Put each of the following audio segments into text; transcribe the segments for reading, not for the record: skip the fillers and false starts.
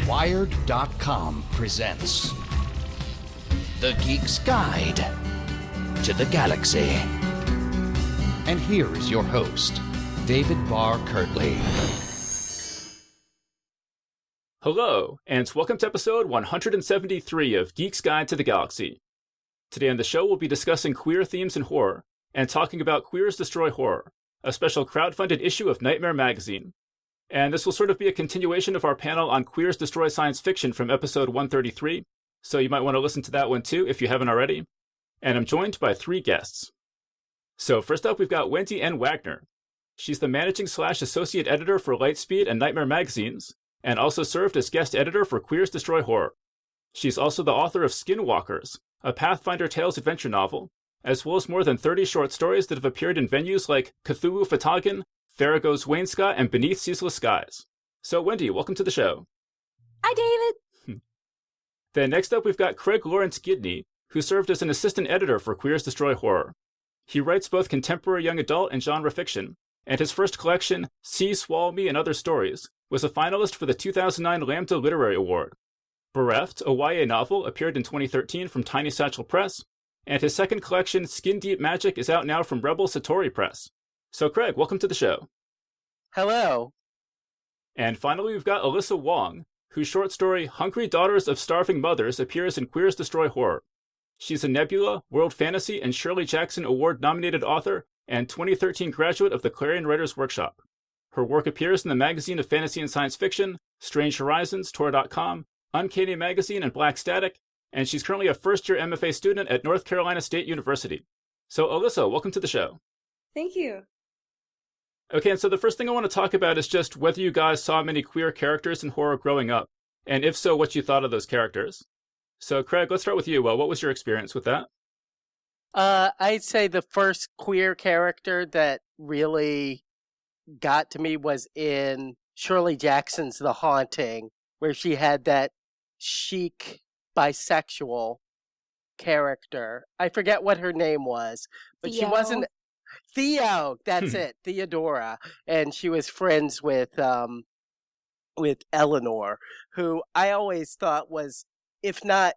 Wired.com presents The Geek's Guide to the Galaxy. And here is your host, David Barr Kirtley. Hello, and welcome to episode 173 of Geek's Guide to the Galaxy. Today on the show, we'll be discussing queer themes in horror and talking about Queers Destroy Horror, a special crowdfunded issue of Nightmare magazine. And this will sort of be a continuation of our panel on Queers Destroy Science Fiction from episode 133, so you might want to listen to that one too if you haven't already. And I'm joined by three guests. So first up, we've got Wendy Wagner. She's the managing/associate editor for Lightspeed and Nightmare magazines, and also served as guest editor for Queers Destroy Horror. She's also the author of Skinwalkers, a Pathfinder Tales adventure novel, as well as more than 30 short stories that have appeared in venues like Cthulhu Fhtagn, Farrago's Wainscot, and Beneath Ceaseless Skies. So Wendy, welcome to the show. Hi, David. Then next up, we've got Craig Lawrence Gidney, who served as an assistant editor for Queers Destroy Horror. He writes both contemporary young adult and genre fiction, and his first collection, Sea, Swallow Me, and Other Stories, was a finalist for the 2009 Lambda Literary Award. Bereft, a YA novel, appeared in 2013 from Tiny Satchel Press, and his second collection, Skin Deep Magic, is out now from Rebel Satori Press. So Craig, welcome to the show. Hello. And finally, we've got Alyssa Wong, whose short story, Hungry Daughters of Starving Mothers, appears in Queers Destroy Horror. She's a Nebula, World Fantasy, and Shirley Jackson Award-nominated author and 2013 graduate of the Clarion Writers Workshop. Her work appears in the Magazine of Fantasy and Science Fiction, Strange Horizons, Tor.com, Uncanny Magazine, and Black Static, and she's currently a first-year MFA student at North Carolina State University. So Alyssa, welcome to the show. Thank you. Okay, and so the first thing I want to talk about is just whether you guys saw many queer characters in horror growing up, and if so, what you thought of those characters. So Craig, let's start with you. What was your experience with that? I'd say the first queer character that really got to me was in Shirley Jackson's The Haunting, where she had that chic bisexual character. I forget what her name was, but Theo. She wasn't Theo. That's it, Theodora, and she was friends with Eleanor, who I always thought was, if not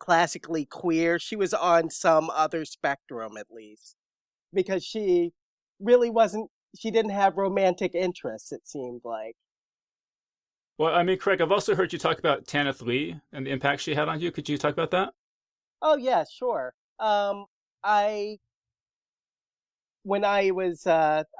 classically queer, she was on some other spectrum at least, because she really wasn't. She didn't have romantic interests, it seemed like. Well, I mean, Craig, I've also heard you talk about Tanith Lee and the impact she had on you. Could you talk about that? Oh, yeah, sure. I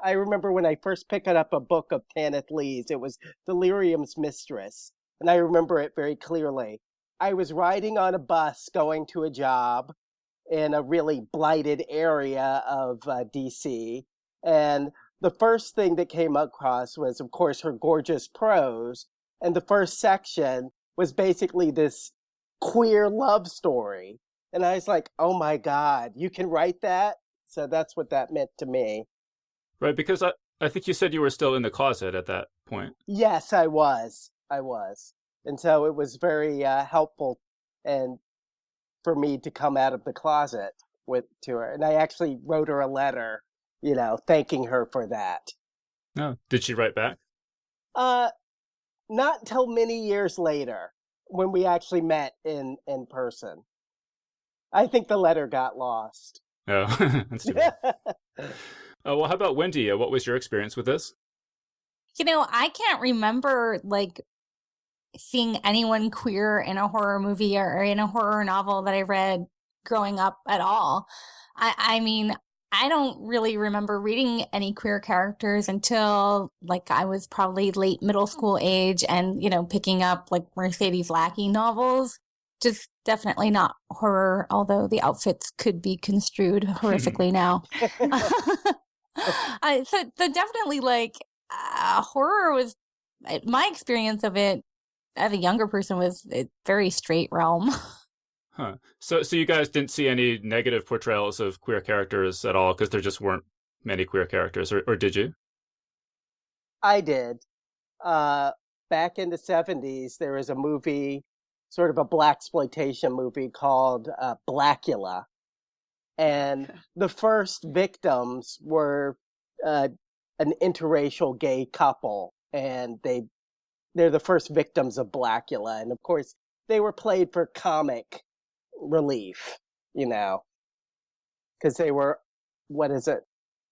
remember when I first picked up a book of Tanith Lee's, it was Delirium's Mistress, and I remember it very clearly. I was riding on a bus going to a job in a really blighted area of D.C., and the first thing that came across was, of course, her gorgeous prose. And the first section was basically this queer love story. And I was like, oh my God, you can write that? So that's what that meant to me. Right, because I think you said you were still in the closet at that point. Yes, I was. And so it was very helpful and for me to come out of the closet to her. And I actually wrote her a letter, thanking her for that. Oh, did she write back? Not until many years later, when we actually met in person. I think the letter got lost. Oh, that's too bad. Well, how about Wendy? What was your experience with this? I can't remember, seeing anyone queer in a horror movie or in a horror novel that I read growing up at all. I mean, I don't really remember reading any queer characters until I was probably late middle school age and, picking up Mercedes Lackey novels. Just definitely not horror, although the outfits could be construed horrifically now. So definitely horror was, my experience of it as a younger person was a very straight realm. Huh. So you guys didn't see any negative portrayals of queer characters at all because there just weren't many queer characters, or did you? I did. Back in the 70s, there was a movie, sort of a blaxploitation movie called Blackula. And the first victims were an interracial gay couple, and they they're the first victims of Blackula. And of course, they were played for comic relief, because they were,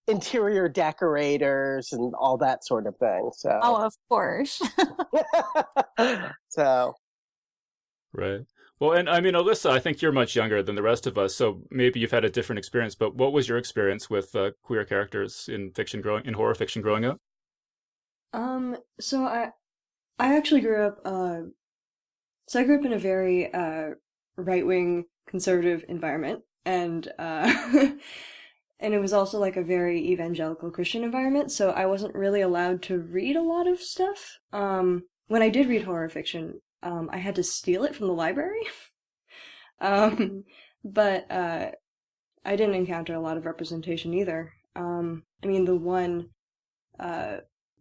interior decorators and all that sort of thing. So, Oh, of course. so, Right. Well, and I mean, Alyssa, I think you're much younger than the rest of us, so maybe you've had a different experience. But what was your experience with queer characters in horror fiction growing up? So I actually grew up. So I grew up in a very right-wing conservative environment, and and it was also like a very evangelical Christian environment. So I wasn't really allowed to read a lot of stuff. When I did read horror fiction, I had to steal it from the library. But I didn't encounter a lot of representation either. I mean, the one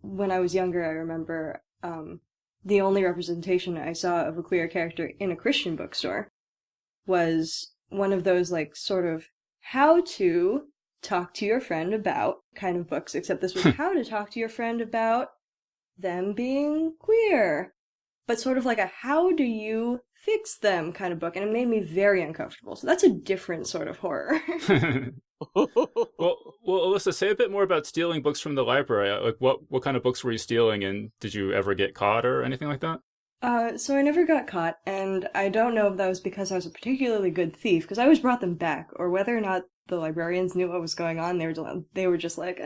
when I was younger, I remember the only representation I saw of a queer character in a Christian bookstore was one of those, like, sort of how to talk to your friend about kind of books, except this was how to talk to your friend about them being queer, but sort of like a how do you fix them kind of book, and it made me very uncomfortable. So that's a different sort of horror. Well, Alyssa, say a bit more about stealing books from the library. Like, what kind of books were you stealing, and did you ever get caught or anything like that? So I never got caught, and I don't know if that was because I was a particularly good thief, because I always brought them back, or whether or not the librarians knew what was going on. They were just like,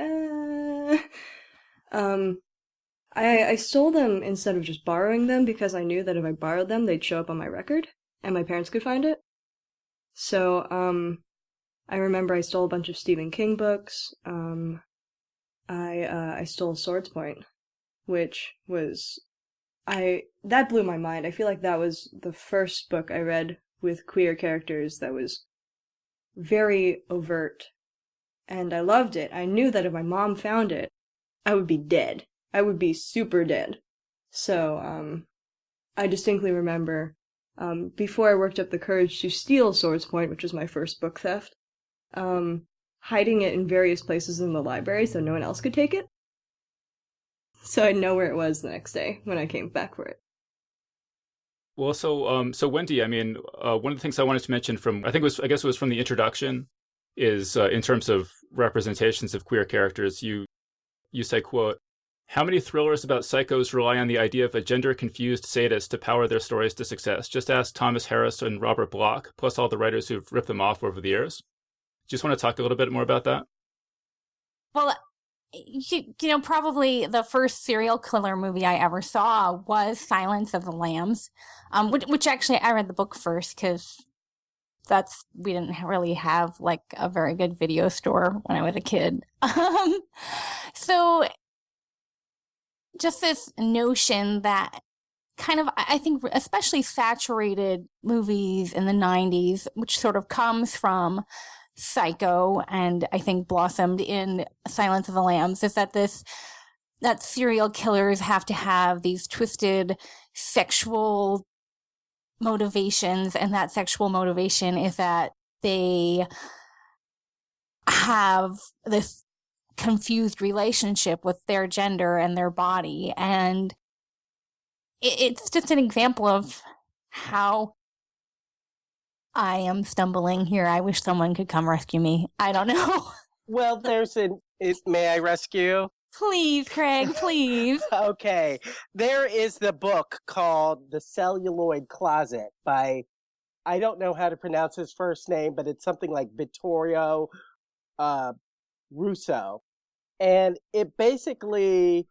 I stole them instead of just borrowing them, because I knew that if I borrowed them, they'd show up on my record, and my parents could find it. So, I remember I stole a bunch of Stephen King books. I stole Swords Point, which was... that blew my mind. I feel like that was the first book I read with queer characters that was very overt, and I loved it. I knew that if my mom found it, I would be dead. I would be super dead. So, I distinctly remember, before I worked up the courage to steal Swords Point, which was my first book theft, hiding it in various places in the library so no one else could take it. So I'd know where it was the next day when I came back for it. Well, so Wendy, I mean, one of the things I wanted to mention I guess it was from the introduction, is in terms of representations of queer characters, you say, quote, "How many thrillers about psychos rely on the idea of a gender-confused sadist to power their stories to success? Just ask Thomas Harris and Robert Bloch, plus all the writers who've ripped them off over the years." Just want to talk a little bit more about that? Well, probably the first serial killer movie I ever saw was Silence of the Lambs, which actually I read the book first, because we didn't really have like a very good video store when I was a kid. So just this notion that kind of, I think, especially saturated movies in the 90s, which sort of comes from Psycho and I think blossomed in Silence of the Lambs, is that serial killers have to have these twisted sexual motivations, and that sexual motivation is that they have this confused relationship with their gender and their body. And it's just an example of how I am stumbling here. I wish someone could come rescue me. I don't know. Well, may I rescue? Please, Craig, please. Okay. There is the book called The Celluloid Closet by, I don't know how to pronounce his first name, but it's something like Vittorio Russo. And it basically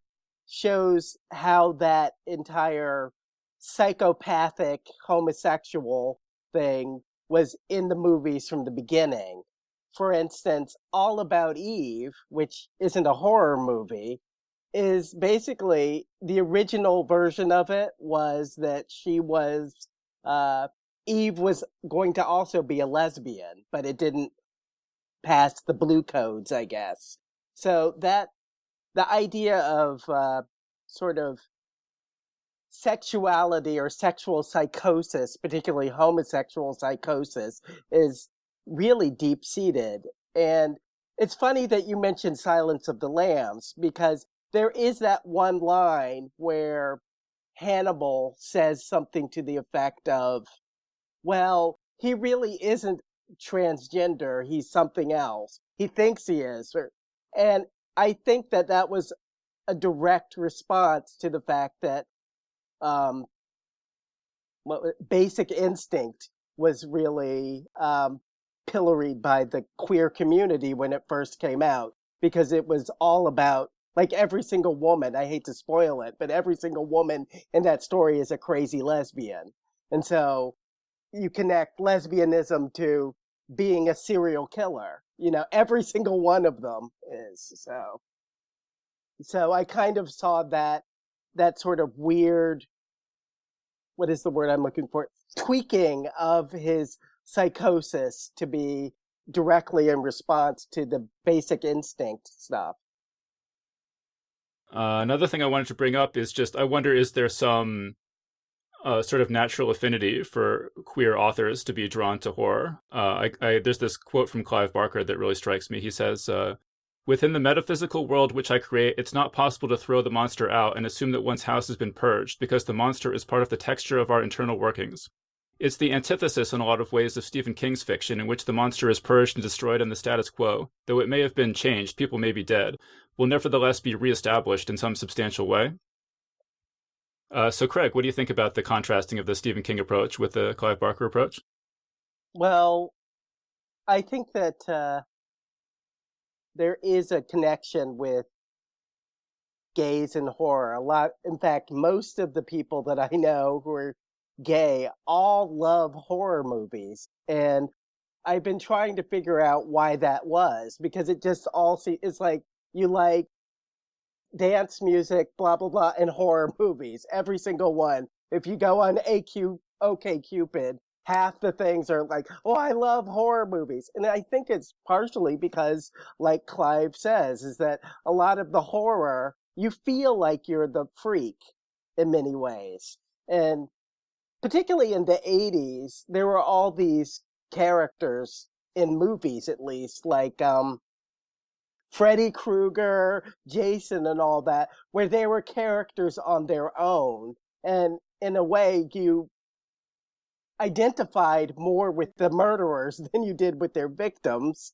shows how that entire psychopathic homosexual thing was in the movies from the beginning. For instance, All About Eve, which isn't a horror movie, is basically the original version of it was that Eve was going to also be a lesbian, but it didn't pass the blue codes, I guess. So the idea of sort of sexuality or sexual psychosis, particularly homosexual psychosis, is really deep-seated. And it's funny that you mentioned Silence of the Lambs, because there is that one line where Hannibal says something to the effect of, well, he really isn't transgender, he's something else. He thinks he is. And I think that that was a direct response to the fact that um, Basic Instinct was really pilloried by the queer community when it first came out, because it was all about, like, every single woman, I hate to spoil it, but every single woman in that story is a crazy lesbian. And so you connect lesbianism to being a serial killer. You know, every single one of them is. So I kind of saw that sort of weird, what is the word I'm looking for? Tweaking of his psychosis to be directly in response to the Basic Instinct stuff. Another thing I wanted to bring up is just, I wonder, is there some sort of natural affinity for queer authors to be drawn to horror? There's this quote from Clive Barker that really strikes me. He says, within the metaphysical world which I create, it's not possible to throw the monster out and assume that one's house has been purged, because the monster is part of the texture of our internal workings. It's the antithesis in a lot of ways of Stephen King's fiction, in which the monster is purged and destroyed in the status quo. Though it may have been changed, people may be dead, will nevertheless be reestablished in some substantial way. So Craig, what do you think about the contrasting of the Stephen King approach with the Clive Barker approach? Well, I think that there is a connection with gays and horror. A lot, in fact, most of the people that I know who are gay all love horror movies. And I've been trying to figure out why that was, because it just all it's like you like dance music, blah, blah, blah, and horror movies, every single one. If you go on OkCupid, half the things are like, oh, I love horror movies. And I think it's partially because, like Clive says, is that a lot of the horror, you feel like you're the freak in many ways. And particularly in the 80s, there were all these characters in movies, at least, like Freddy Krueger, Jason, and all that, where they were characters on their own. And in a way, you identified more with the murderers than you did with their victims.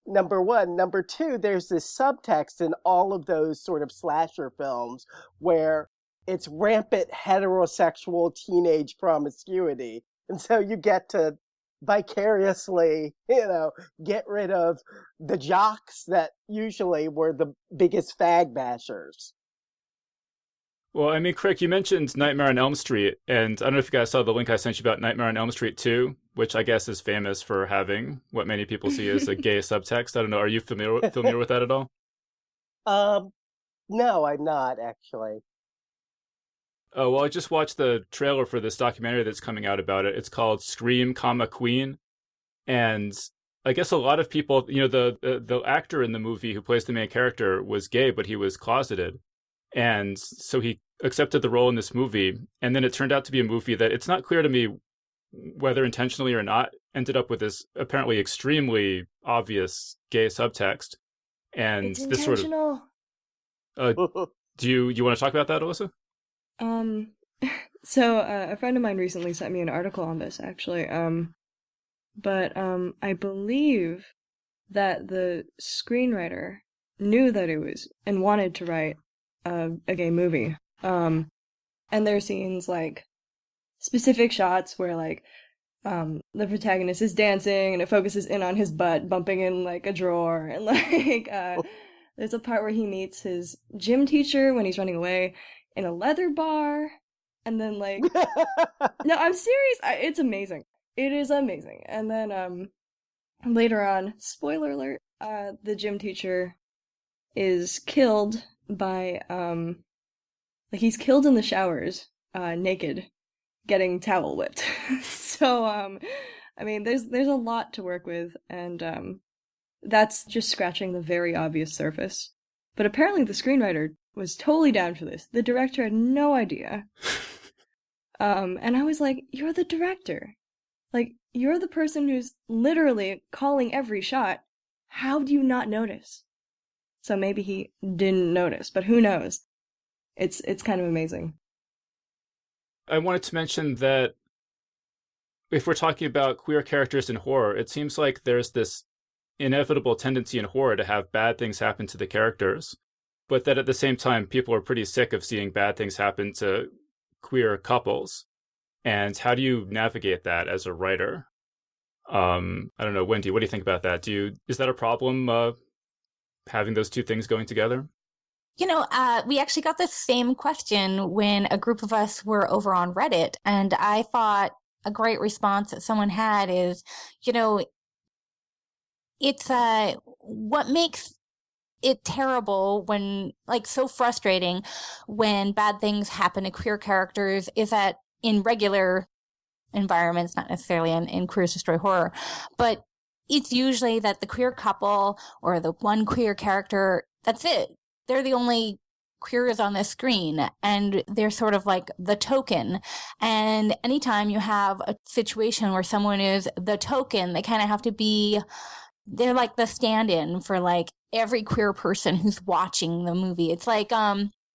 Number one. Number two, there's this subtext in all of those sort of slasher films where it's rampant heterosexual teenage promiscuity. And so you get to vicariously, get rid of the jocks that usually were the biggest fag bashers. Well, I mean, Craig, you mentioned Nightmare on Elm Street, and I don't know if you guys saw the link I sent you about Nightmare on Elm Street 2, which I guess is famous for having what many people see as a gay subtext. I don't know, are you familiar with that at all? No, I'm not, actually. Oh, well, I just watched the trailer for this documentary that's coming out about it. It's called Scream, Queen. And I guess a lot of people, the actor in the movie who plays the main character was gay, but he was closeted. And so he accepted the role in this movie. And then it turned out to be a movie that, it's not clear to me whether intentionally or not, ended up with this apparently extremely obvious gay subtext. And it's this sort of... do you want to talk about that, Alyssa? So a friend of mine recently sent me an article on this, actually. But I believe that the screenwriter knew that it was and wanted to write a gay movie. And there are scenes like specific shots where like the protagonist is dancing and it focuses in on his butt bumping in like a drawer, and like there's a part where he meets his gym teacher when he's running away in a leather bar, and then like no, I'm serious, it's amazing. It is amazing. And then later on, spoiler alert, the gym teacher is killed by like he's killed in the showers, naked, getting towel whipped. So I mean, there's a lot to work with, and that's just scratching the very obvious surface. But apparently the screenwriter was totally down for this. The director had no idea. And I was like, you're the director. Like, you're the person who's literally calling every shot. How do you not notice? So maybe he didn't notice, but who knows? It's kind of amazing. I wanted to mention that if we're talking about queer characters in horror, it seems like there's this inevitable tendency in horror to have bad things happen to the characters, but that at the same time, people are pretty sick of seeing bad things happen to queer couples. And how do you navigate that as a writer? I don't know, Wendy, what do you think about that? Is that a problem, having those two things going together? We actually got the same question when a group of us were over on Reddit, and I thought a great response that someone had is, it's what makes it terrible when, like, so frustrating when bad things happen to queer characters is that in regular environments, not necessarily in Queers Destroy Horror, but it's usually that the queer couple or the one queer character, that's it. They're the only queers on the screen, and they're sort of like the token. And anytime you have a situation where someone is the token, they kind of have to be, they're like the stand-in for like every queer person who's watching the movie. It's like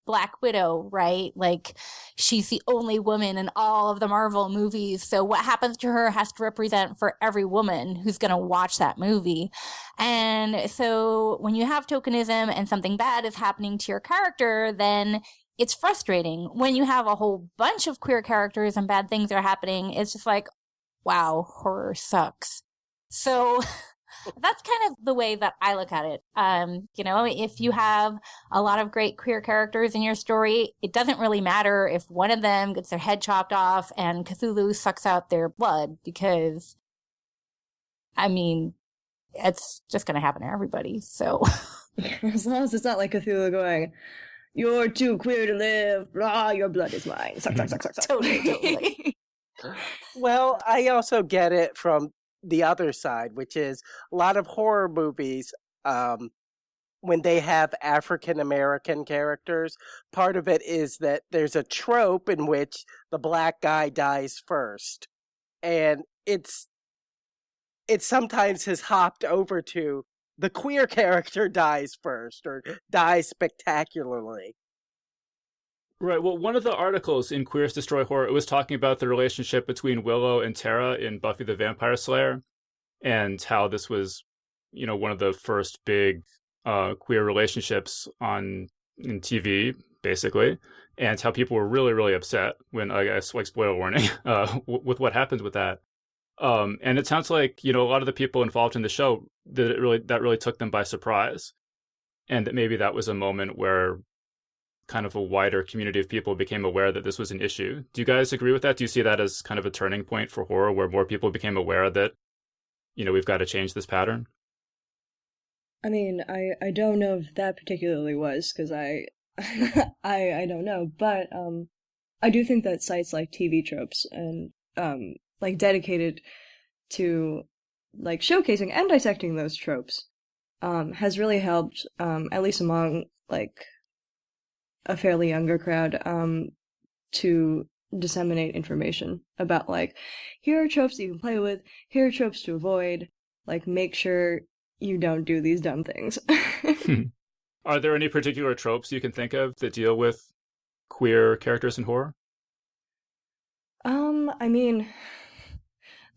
Black Widow, right? Like, she's the only woman in all of the Marvel movies. So what happens to her has to represent for every woman who's going to watch that movie. And so when you have tokenism and something bad is happening to your character, then it's frustrating. When you have a whole bunch of queer characters and bad things are happening, it's just like, wow, horror sucks. So that's kind of the way that I look at it. If you have a lot of great queer characters in your story, it doesn't really matter if one of them gets their head chopped off and Cthulhu sucks out their blood, because, it's just going to happen to everybody. So, as long as it's not like Cthulhu going, "You're too queer to live, blah, your blood is mine." Suck, suck, suck, suck, suck. Totally. Well, I also get it from the other side, which is a lot of horror movies, when they have African American characters, part of it is that there's a trope in which the black guy dies first. And it sometimes has hopped over to the queer character dies first or dies spectacularly. Right. Well, one of the articles in Queers Destroy Horror, it was talking about the relationship between Willow and Tara in Buffy the Vampire Slayer, and how this was, one of the first big queer relationships in TV, basically, and how people were really, really upset when, I guess, like, spoiler warning, with what happened with that. And it sounds like, a lot of the people involved in the show, that really took them by surprise, and that maybe that was a moment where kind of a wider community of people became aware that this was an issue. Do you guys agree with that? Do you see that as kind of a turning point for horror, where more people became aware that, we've got to change this pattern? I don't know if that particularly was, because I I don't know, but I do think that sites like TV Tropes and like dedicated to like showcasing and dissecting those tropes has really helped, at least among like a fairly younger crowd, to disseminate information about, like, here are tropes that you can play with, here are tropes to avoid, like, make sure you don't do these dumb things. Are there any particular tropes you can think of that deal with queer characters in horror?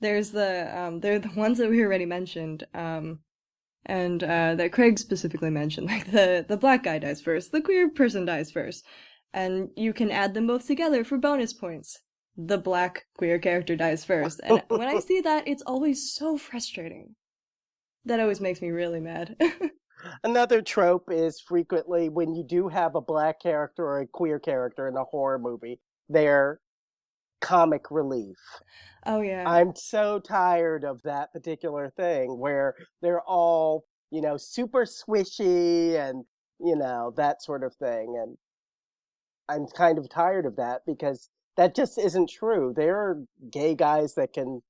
There's they're the ones that we already mentioned, and that Craig specifically mentioned, like the black guy dies first, the queer person dies first, and you can add them both together for bonus points. The black queer character dies first, and when I see that, it's always so frustrating. That always makes me really mad. Another trope is frequently when you do have a black character or a queer character in a horror movie, they're comic relief. Oh, yeah. I'm so tired of that particular thing where they're all, super swishy and, that sort of thing. And I'm kind of tired of that because that just isn't true. There are gay guys that can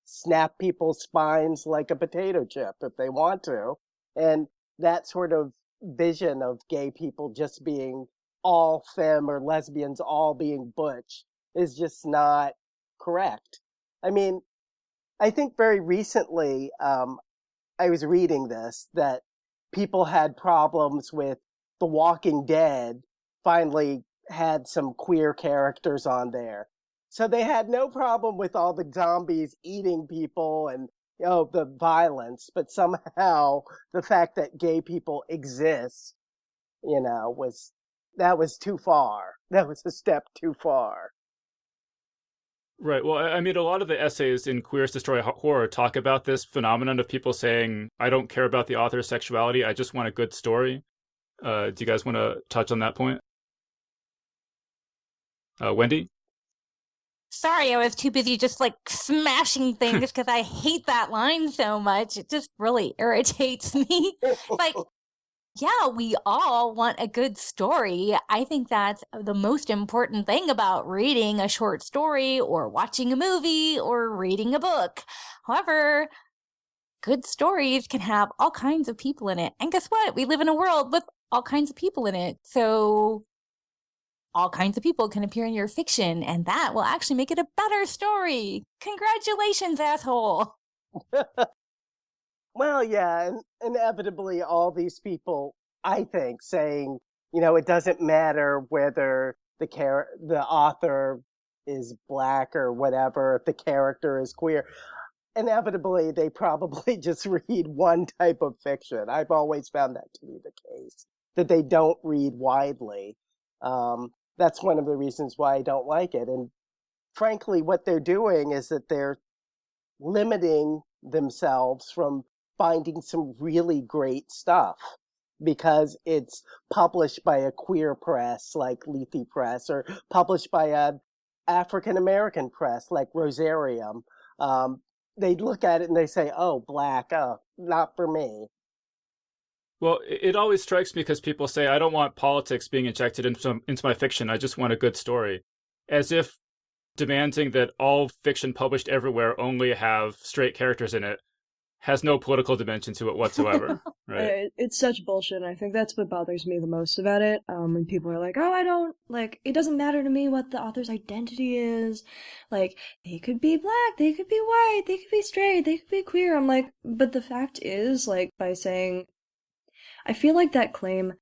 snap people's spines like a potato chip if they want to. And that sort of vision of gay people just being all femme or lesbians all being butch is just not correct. I think very recently, I was reading this, that people had problems with The Walking Dead finally had some queer characters on there. So they had no problem with all the zombies eating people and the violence, but somehow the fact that gay people exist, was too far. That was a step too far. Right. Well, I mean, a lot of the essays in Queers Destroy Horror talk about this phenomenon of people saying, I don't care about the author's sexuality, I just want a good story. Do you guys want to touch on that point? Wendy? Sorry, I was too busy just like smashing things because I hate that line so much. It just really irritates me. Like, yeah, we all want a good story. I think that's the most important thing about reading a short story or watching a movie or reading a book. However, good stories can have all kinds of people in it. And guess what? We live in a world with all kinds of people in it. So all kinds of people can appear in your fiction, and that will actually make it a better story. Congratulations, asshole. Well, yeah, and inevitably all these people, I think, saying, it doesn't matter whether the author is black or whatever, if the character is queer. Inevitably, they probably just read one type of fiction. I've always found that to be the case, that they don't read widely. That's one of the reasons why I don't like it. And frankly, what they're doing is that they're limiting themselves from finding some really great stuff because it's published by a queer press like Lethe Press or published by an African-American press like Rosarium. They look at it and they say, oh, black, not for me. Well, it always strikes me because people say, I don't want politics being injected into my fiction. I just want a good story. As if demanding that all fiction published everywhere only have straight characters in it has no political dimension to it whatsoever. Right? It's such bullshit, and I think that's what bothers me the most about it. When people are like, oh, I don't, it doesn't matter to me what the author's identity is. Like, they could be black, they could be white, they could be straight, they could be queer. I'm like, but the fact is, by saying, I feel like that claim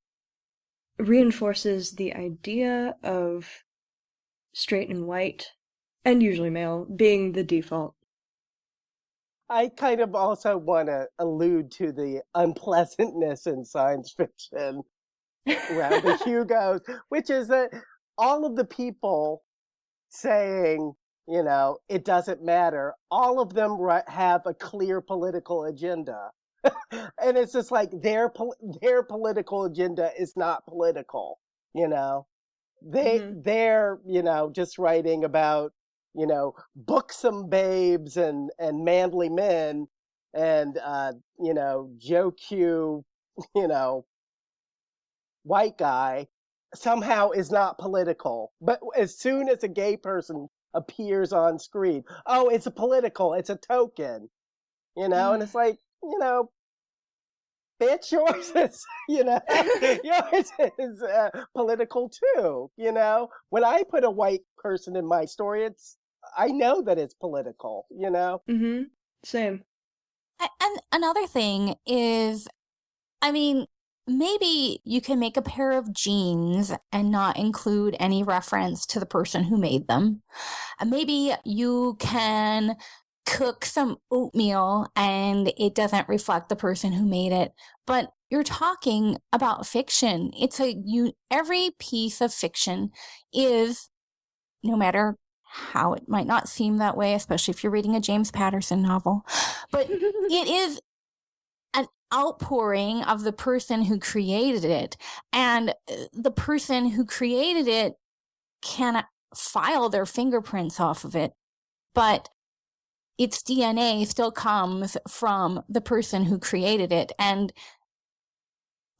reinforces the idea of straight and white, and usually male, being the default. I kind of also want to allude to the unpleasantness in science fiction around the Hugos, which is that all of the people saying, it doesn't matter, all of them have a clear political agenda. And it's just like their political agenda is not political, they're just writing about buxom babes and manly men and Joe Q white guy somehow is not political, but as soon as a gay person appears on screen, oh, it's it's a token, and it's like, bitch, yours is, yours is political too, When I put a white person in my story, I know that it's political, Mm-hmm. Same. And another thing is, I mean, maybe you can make a pair of jeans and not include any reference to the person who made them. Maybe you can cook some oatmeal and it doesn't reflect the person who made it. But you're talking about fiction. Every piece of fiction is, no matter how it might not seem that way, especially if you're reading a James Patterson novel, but it is an outpouring of the person who created it. And the person who created it can file their fingerprints off of it, but its DNA still comes from the person who created it. And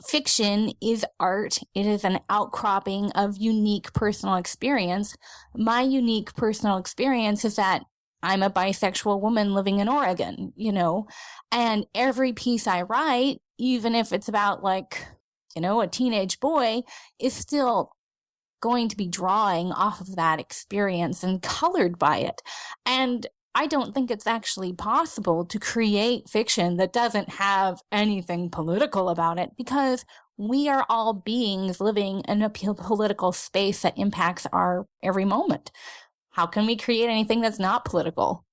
fiction is art. It is an outcropping of unique personal experience. My unique personal experience is that I'm a bisexual woman living in Oregon, and every piece I write, even if it's about a teenage boy, is still going to be drawing off of that experience and colored by it. And I don't think it's actually possible to create fiction that doesn't have anything political about it, because we are all beings living in a political space that impacts our every moment. how can we create anything that's not political?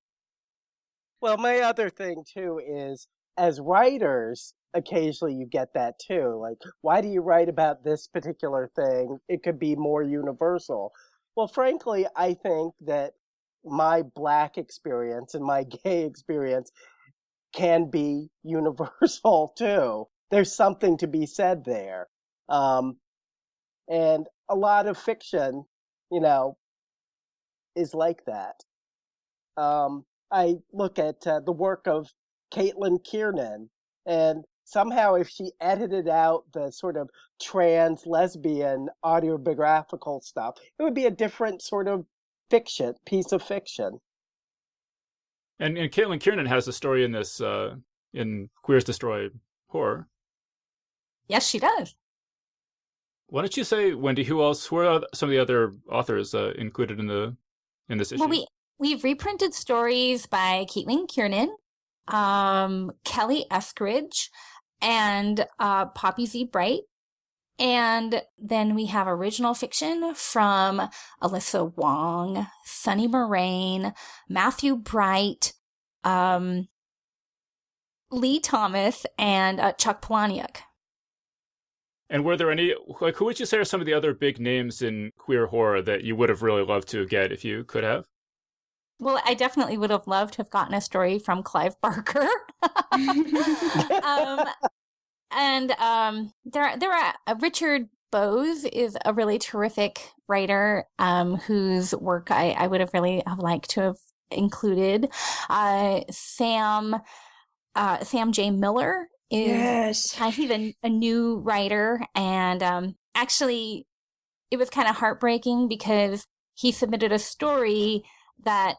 Well, my other thing too is, as writers, occasionally you get that too. Like, why do you write about this particular thing? It could be more universal. Well, frankly, I think that my Black experience and my gay experience can be universal too. There's something to be said there. And a lot of fiction, you know, is like that. I look at the work of Caitlin Kiernan, and somehow if she edited out the sort of trans lesbian autobiographical stuff, it would be a different sort of piece of fiction. And Caitlin Kiernan has a story in this in Queers Destroy Horror. Yes, she does. Why don't you say, Wendy, who are some of the other authors included in this issue? Well, we've reprinted stories by Caitlin Kiernan, Kelly Eskridge, and Poppy Z. Bright. And then we have original fiction from Alyssa Wong, Sunny Moraine, Matthew Bright, Lee Thomas, and Chuck Palahniuk. And were there any, like, who would you say are some of the other big names in queer horror that you would have really loved to get if you could have? Well, I definitely would have loved to have gotten a story from Clive Barker. And there are Richard Bowes is a really terrific writer whose work I would have really have liked to have included. Sam J. Miller is he's a new writer, and actually it was kind of heartbreaking because he submitted a story that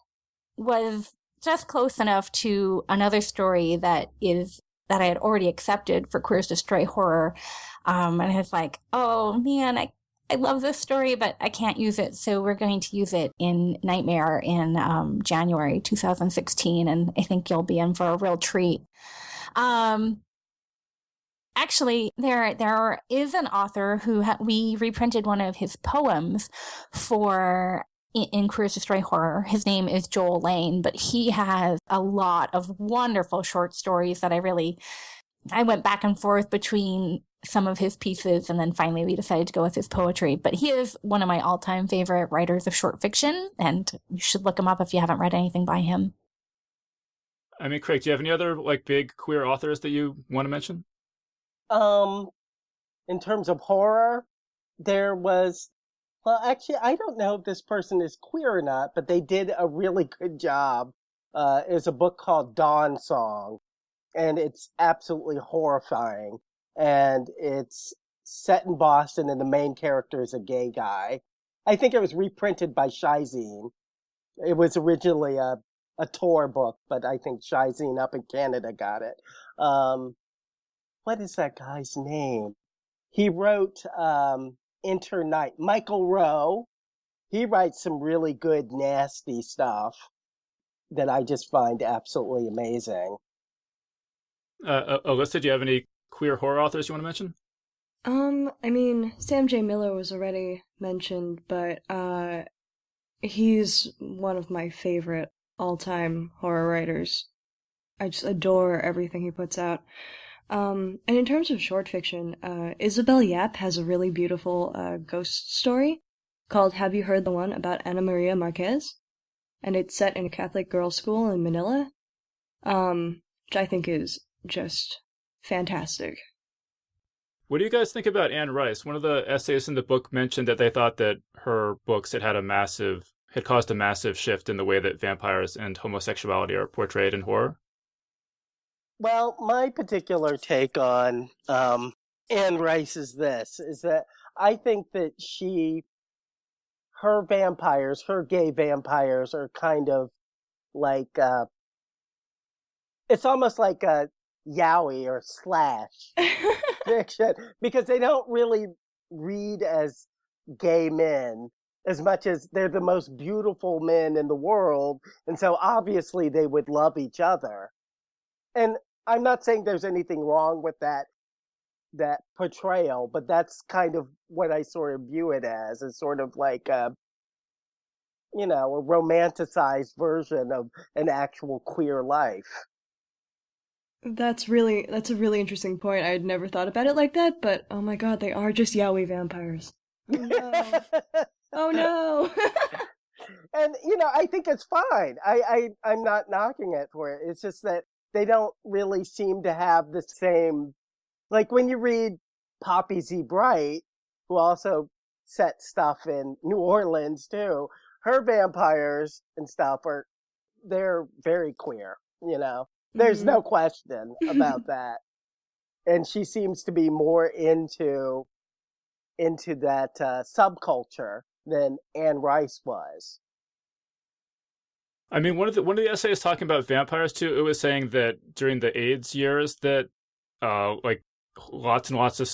was just close enough to another story that I had already accepted for Queers Destroy Horror. And I was like, oh man, I love this story, but I can't use it. So we're going to use it in Nightmare in January 2016. And I think you'll be in for a real treat. Actually, there is an author who we reprinted one of his poems for in Queers Destroy Horror. His name is Joel Lane, but he has a lot of wonderful short stories that I went back and forth between some of his pieces, and then finally we decided to go with his poetry. But he is one of my all-time favorite writers of short fiction, and you should look him up if you haven't read anything by him. I mean, Craig, do you have any other like big queer authors that you want to mention? In terms of horror, there was, well, actually, I don't know if this person is queer or not, but they did a really good job. There's a book called Dawn Song, and it's absolutely horrifying. And it's set in Boston, and the main character is a gay guy. I think it was reprinted by Shizine. It was originally a Tor book, but I think Shizine up in Canada got it. What is that guy's name? He wrote Internight. Michael Rowe. He writes some really good, nasty stuff that I just find absolutely amazing. Alyssa, do you have any queer horror authors you want to mention? I mean, Sam J. Miller was already mentioned, but he's one of my favorite all-time horror writers. I just adore everything he puts out. And in terms of short fiction, Isabel Yap has a really beautiful ghost story called Have You Heard the One about Ana Maria Marquez? And it's set in a Catholic girls' school in Manila, which I think is just fantastic. What do you guys think about Anne Rice? One of the essays in the book mentioned that they thought that her books had caused a massive shift in the way that vampires and homosexuality are portrayed in horror. Well, my particular take on Anne Rice is that I think that her gay vampires are kind of like, it's almost like a yaoi or slash fiction, because they don't really read as gay men as much as they're the most beautiful men in the world, and so obviously they would love each other. And I'm not saying there's anything wrong with that portrayal, but that's kind of what I sort of view it as sort of like a romanticized version of an actual queer life. That's a really interesting point. I had never thought about it like that, but oh my god, they are just yaoi vampires. Oh no. Oh no. And I think it's fine. I'm not knocking it for it. It's just that they don't really seem to have the same, like when you read Poppy Z. Bright, who also set stuff in New Orleans too, her vampires and stuff they're very queer, There's no question about that. And she seems to be more into that subculture than Anne Rice was. I mean, one of the essays talking about vampires too, it was saying that during the AIDS years that like lots and lots of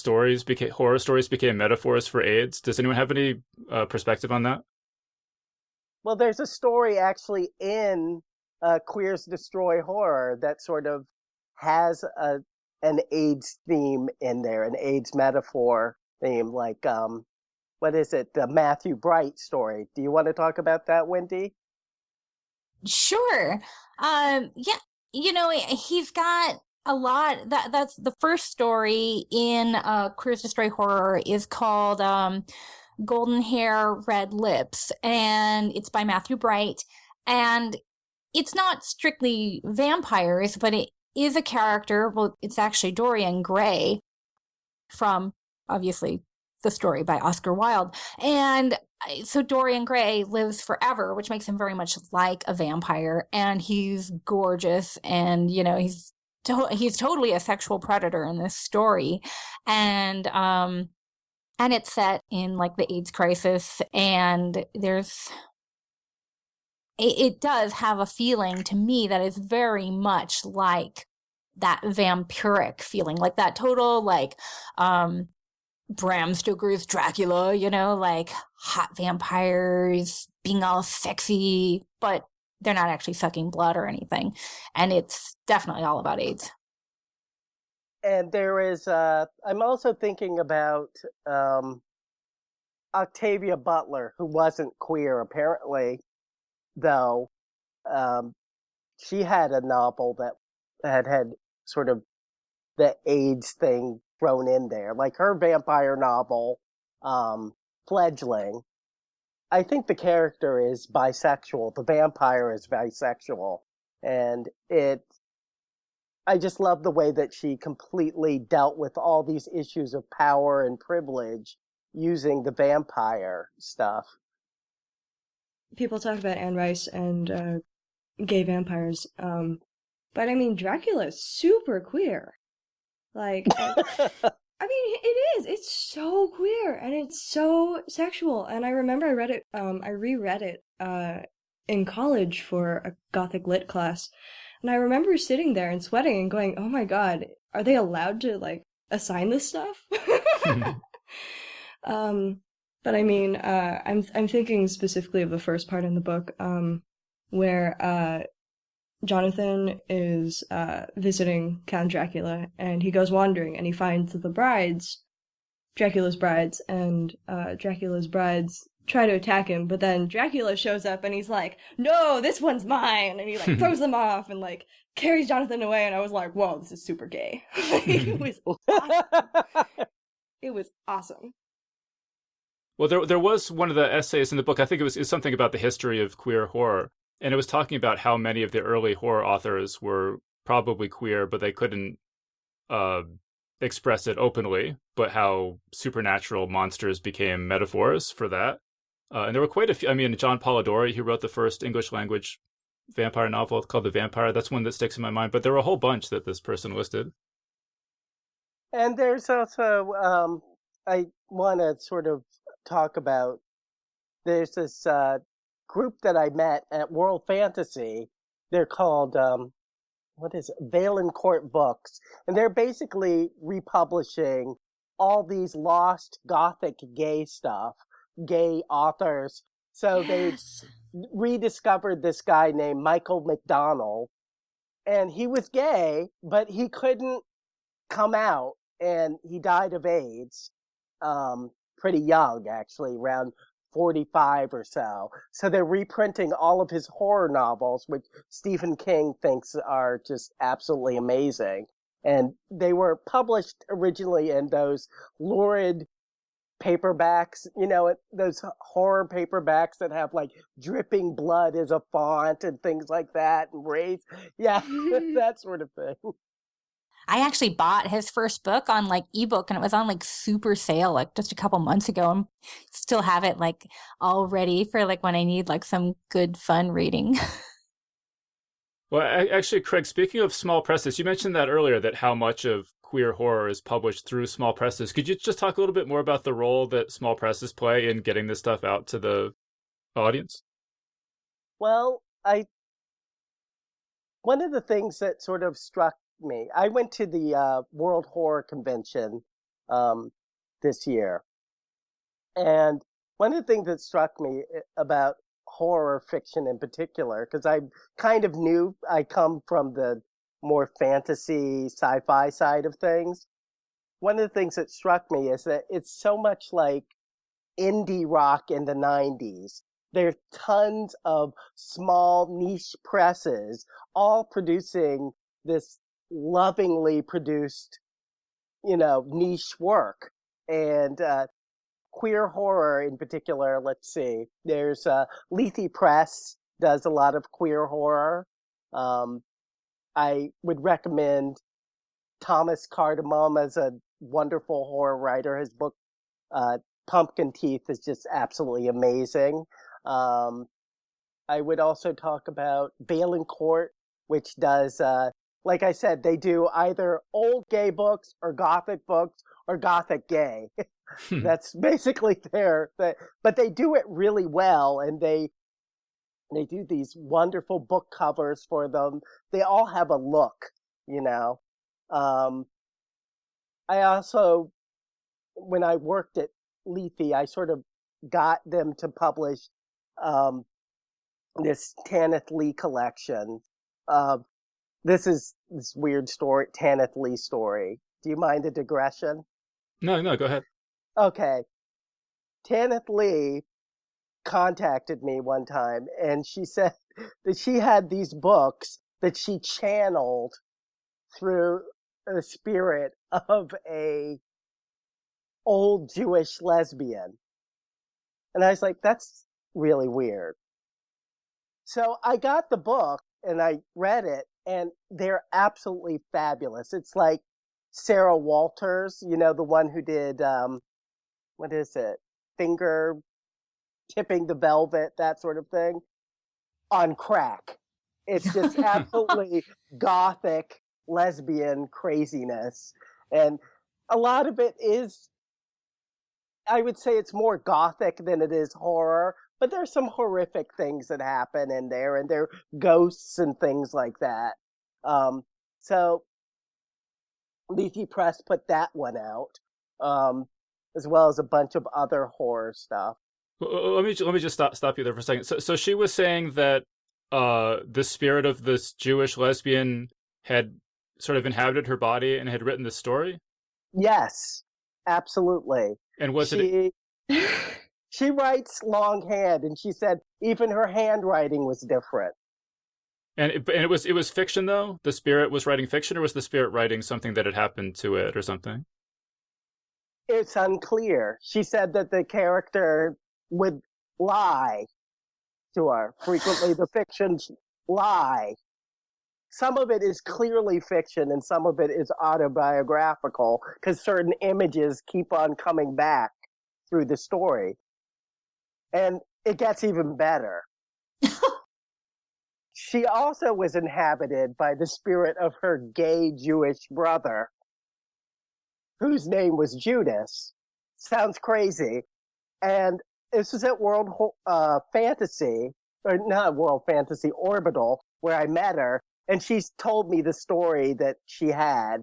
horror stories became metaphors for AIDS. Does anyone have any perspective on that? Well, there's a story actually in Queers Destroy Horror that sort of has an AIDS theme in there, an AIDS metaphor theme, like what is it? The Matthew Bright story. Do you want to talk about that, Wendy? Sure. Yeah, he's got a lot. That's the first story in Queers Destroy Horror is called Golden Hair, Red Lips, and it's by Matthew Bright. And it's not strictly vampires, but it is a character. Well, it's actually Dorian Gray from, obviously, the story by Oscar Wilde. And so Dorian Gray lives forever, which makes him very much like a vampire. And he's gorgeous. And, he's totally a sexual predator in this story. And it's set in like the AIDS crisis. And it does have a feeling to me that is very much like that vampiric feeling, like that total, like, Bram Stoker's Dracula, like hot vampires being all sexy, but they're not actually sucking blood or anything. And it's definitely all about AIDS. And there is, I'm also thinking about Octavia Butler, who wasn't queer, apparently, though. She had a novel that had sort of the AIDS thing thrown in there, like her vampire novel, Fledgling. I think the character is bisexual. The vampire is bisexual. And I just love the way that she completely dealt with all these issues of power and privilege using the vampire stuff. People talk about Anne Rice and gay vampires, but I mean, Dracula is super queer. Like, I mean, it is. It's so queer and it's so sexual. And I remember I reread it in college for a Gothic lit class. And I remember sitting there and sweating and going, oh my god, are they allowed to, like, assign this stuff? But I mean, I'm thinking specifically of the first part in the book, where Jonathan is visiting Count Dracula, and he goes wandering, and he finds Dracula's brides, and Dracula's brides try to attack him, but then Dracula shows up, and he's like, no, this one's mine, and he, like, throws them off, and, like, carries Jonathan away, and I was like, whoa, this is super gay. It was awesome. It was awesome. Well, there was one of the essays in the book, I think it was something about the history of queer horror, and it was talking about how many of the early horror authors were probably queer, but they couldn't express it openly, but how supernatural monsters became metaphors for that. And there were quite a few. I mean, John Polidori, he wrote the first English language vampire novel called The Vampire. That's one that sticks in my mind, but there were a whole bunch that this person listed. And there's also, I want to sort of talk about, there's this group that I met at World Fantasy. They're called, Valencourt Books. And they're basically republishing all these lost Gothic gay stuff, gay authors. So Yes. they rediscovered this guy named Michael McDonnell. And he was gay, but he couldn't come out. And he died of AIDS pretty young, actually, around 45 or so. So they're reprinting all of his horror novels, which Stephen King thinks are just absolutely amazing. And they were published originally in those lurid paperbacks, those horror paperbacks that have like dripping blood as a font and things like that, and raised, yeah, that sort of thing. I actually bought his first book on like ebook, and it was on like super sale like just a couple months ago, and still have it like all ready for like when I need like some good fun reading. Well, actually, Craig, speaking of small presses, you mentioned that earlier, that how much of queer horror is published through small presses. Could you just talk a little bit more about the role that small presses play in getting this stuff out to the audience? Well, one of the things that sort of struck me, I went to the World Horror Convention this year, and one of the things that struck me about horror fiction in particular, because I kind of knew I come from the more fantasy sci-fi side of things, one of the things that struck me is that it's so much like indie rock in the 90s. There's tons of small niche presses all producing this lovingly produced, niche work. And queer horror in particular, let's see, there's Lethe Press does a lot of queer horror. I would recommend Thomas Cardamom as a wonderful horror writer. His book, Pumpkin Teeth, is just absolutely amazing. I would also talk about Valancourt, which does, like I said, they do either old gay books or gothic gay. That's basically but they do it really well, and they do these wonderful book covers for them. They all have a look, I also, when I worked at Lethe, I sort of got them to publish this Tanith Lee collection. This is this weird story, Tanith Lee story. Do you mind a digression? No, go ahead. Okay. Tanith Lee contacted me one time, and she said that she had these books that she channeled through the spirit of a old Jewish lesbian. And I was like, that's really weird. So I got the book and I read it, and they're absolutely fabulous. It's like Sarah Walters, the one who did, what is it? Finger Tipping the Velvet, that sort of thing, on crack. It's just absolutely gothic lesbian craziness. And a lot of it is, I would say it's more gothic than it is horror, but there's some horrific things that happen in there, and there are ghosts and things like that. So Lethe Press put that one out, as well as a bunch of other horror stuff. Let me just stop you there for a second. So she was saying that the spirit of this Jewish lesbian had sort of inhabited her body and had written this story? Yes, absolutely. And was it? She writes longhand, and she said even her handwriting was different. And it was fiction, though? The spirit was writing fiction, or was the spirit writing something that had happened to it or something? It's unclear. She said that the character would lie to her. Frequently, the fictions lie. Some of it is clearly fiction, and some of it is autobiographical, because certain images keep on coming back through the story. And it gets even better. She also was inhabited by the spirit of her gay Jewish brother, whose name was Judas. Sounds crazy. And this was at World Fantasy, or not World Fantasy, Orbital, where I met her. And she's told me the story that she had.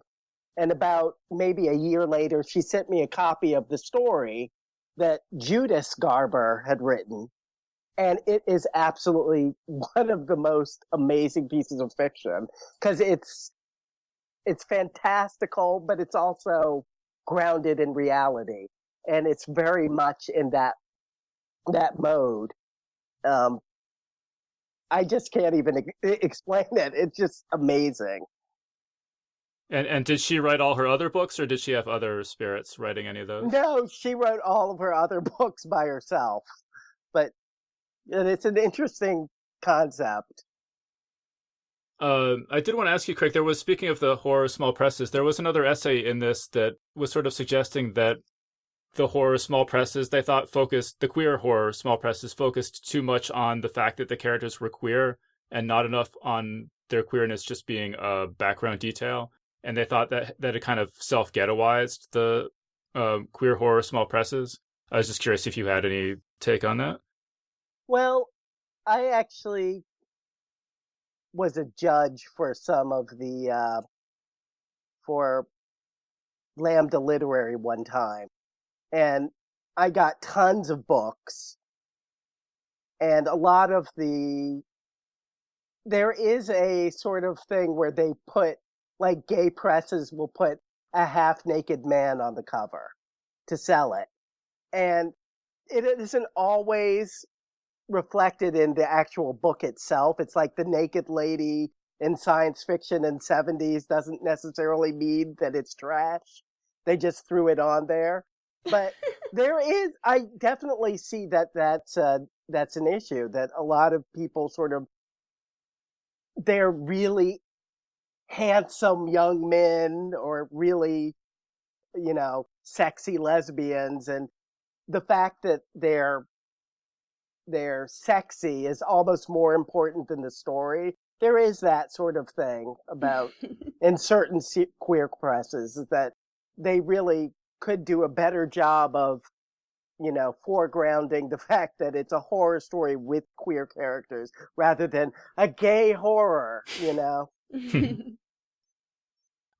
And about maybe a year later, she sent me a copy of the story that Judas Garber had written. And it is absolutely one of the most amazing pieces of fiction, because it's fantastical, but it's also grounded in reality. And it's very much in that that mode. Um, I just can't even explain it. It's just amazing. And did she write all her other books, or did she have other spirits writing any of those? No, she wrote all of her other books by herself, but it's an interesting concept. I did want to ask you, Craig, speaking of the horror small presses, there was another essay in this that was sort of suggesting that the horror small presses, they thought the queer horror small presses focused too much on the fact that the characters were queer and not enough on their queerness just being a background detail. And they thought that it kind of self-ghettoized the queer horror small presses. I was just curious if you had any take on that. Well, I actually was a judge for some of the for Lambda Literary one time, and I got tons of books, and a lot of there is a sort of thing where they put, like, gay presses will put a half-naked man on the cover to sell it, and it isn't always reflected in the actual book itself. It's like the naked lady in science fiction in 70s doesn't necessarily mean that it's trash. They just threw it on there. But I definitely see that's an issue, that a lot of people sort of, they're really handsome young men or really, sexy lesbians, and the fact that they're sexy is almost more important than the story. There is that sort of thing about in certain queer presses, that they really could do a better job of, foregrounding the fact that it's a horror story with queer characters rather than a gay horror,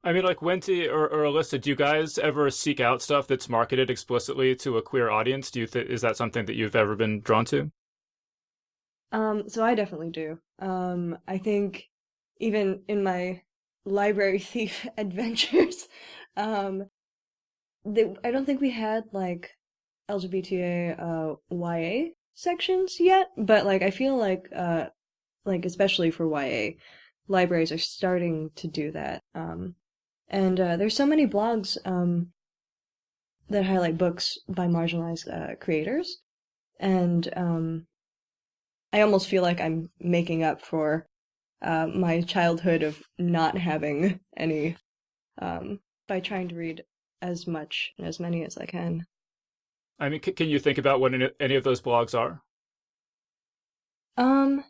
I mean, like, Wendy or Alyssa, do you guys ever seek out stuff that's marketed explicitly to a queer audience? Is that something that you've ever been drawn to? So I definitely do. I think even in my library thief adventures, I don't think we had, like, LGBTA, YA sections yet, but, like, I feel like, especially for YA, libraries are starting to do that. And there's so many blogs that highlight books by marginalized creators, and I almost feel like I'm making up for my childhood of not having any by trying to read as much and as many as I can. I mean, can you think about what any of those blogs are? Well,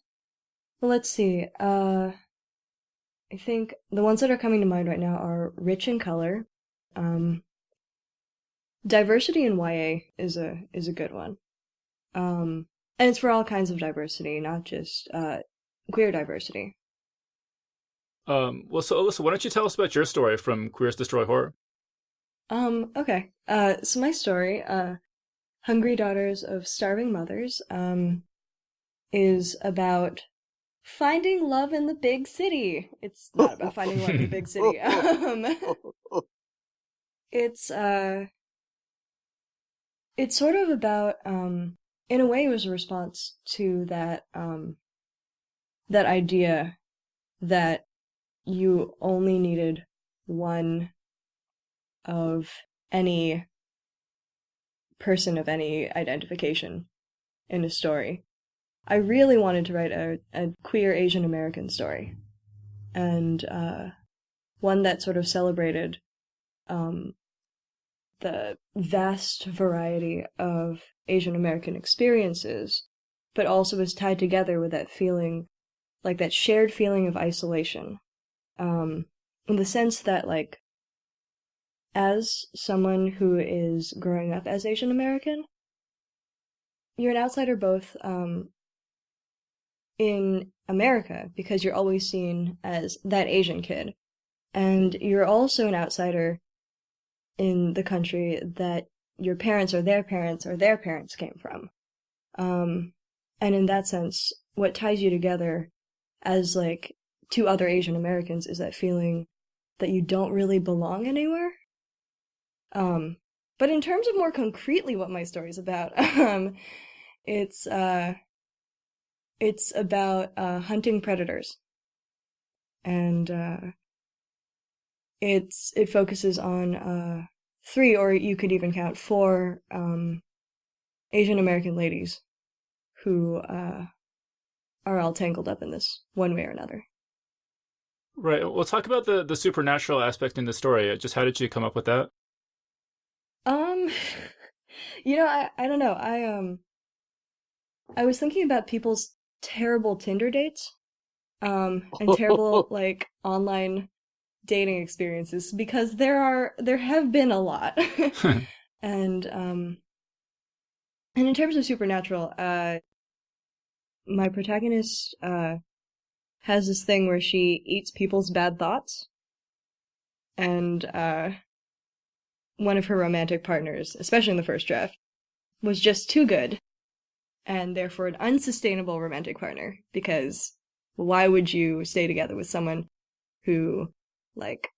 let's see. I think the ones that are coming to mind right now are Rich in Color. Diversity in YA is a good one. And it's for all kinds of diversity, not just queer diversity. Well, so Alyssa, why don't you tell us about your story from Queers Destroy Horror? Okay. So my story, Hungry Daughters of Starving Mothers, is about finding love in the big city. It's not about finding love in the big city. It's sort of about, in a way, it was a response to that idea that you only needed one of any person of any identification in a story. I really wanted to write a queer Asian American story, and one that sort of celebrated the vast variety of Asian American experiences, but also was tied together with that feeling, like that shared feeling of isolation, in the sense that, like, as someone who is growing up as Asian American, you're an outsider both in America, because you're always seen as that Asian kid, and you're also an outsider in the country that your parents or their parents came from. And in that sense, what ties you together as, like, two other Asian Americans is that feeling that you don't really belong anywhere. But in terms of more concretely what my story's about, It's about hunting predators, and it focuses on 3, or you could even count 4 Asian American ladies who are all tangled up in this one way or another. Right. Well, talk about the supernatural aspect in the story. Just how did you come up with that? Um, I don't know. I was thinking about people's terrible Tinder dates, and terrible like online dating experiences, because there have been a lot. And in terms of supernatural, my protagonist has this thing where she eats people's bad thoughts, and one of her romantic partners, especially in the first draft, was just too good, and therefore an unsustainable romantic partner, because why would you stay together with someone who, like,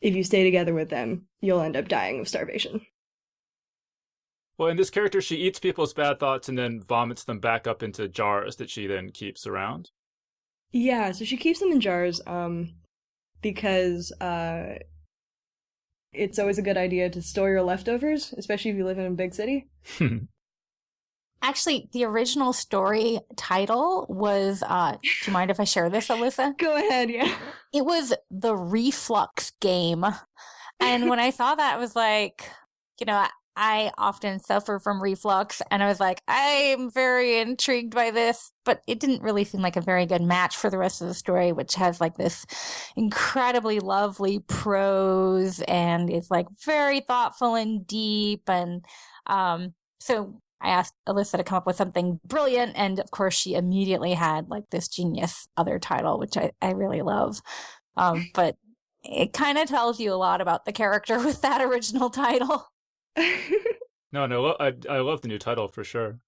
if you stay together with them, you'll end up dying of starvation? Well, in this character, she eats people's bad thoughts and then vomits them back up into jars that she then keeps around. Yeah, so she keeps them in jars, because it's always a good idea to store your leftovers, especially if you live in a big city. Actually, the original story title was, do you mind if I share this, Alyssa? Go ahead, yeah. It was The Reflux Game. And when I saw that, I was like, I often suffer from reflux, and I was like, I'm very intrigued by this, but it didn't really seem like a very good match for the rest of the story, which has like this incredibly lovely prose, and it's like very thoughtful and deep. And so I asked Alyssa to come up with something brilliant, and of course she immediately had like this genius other title, which I really love. But it kind of tells you a lot about the character with that original title. No, I love the new title for sure.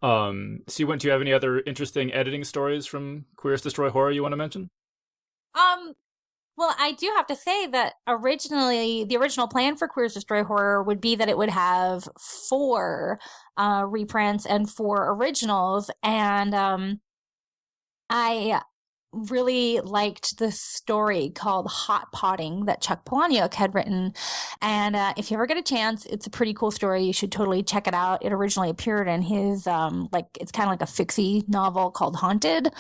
So do you have any other interesting editing stories from Queers Destroy Horror you want to mention? Well, I do have to say that originally, the original plan for Queers Destroy Horror would be that it would have 4 reprints and 4 originals, and I really liked the story called Hot Potting that Chuck Palahniuk had written. And if you ever get a chance, it's a pretty cool story. You should totally check it out. It originally appeared in his, it's kind of like a fixie novel called Haunted.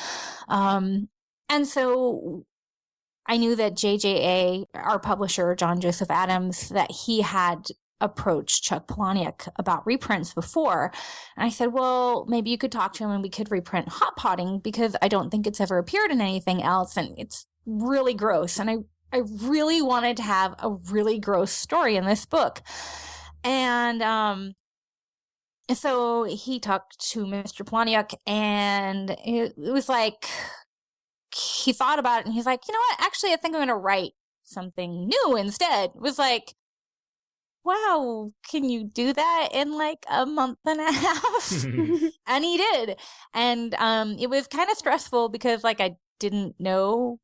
And so I knew that JJA, our publisher, John Joseph Adams, that he had approached Chuck Palahniuk about reprints before. And I said, well, maybe you could talk to him and we could reprint Hot Potting, because I don't think it's ever appeared in anything else. And it's really gross. And I really wanted to have a really gross story in this book. And so he talked to Mr. Palahniuk, and it was like, he thought about it and he's like, you know what? Actually, I think I'm going to write something new instead. It was like, wow, can you do that in like a month and a half? And he did. And it was kind of stressful because like I didn't know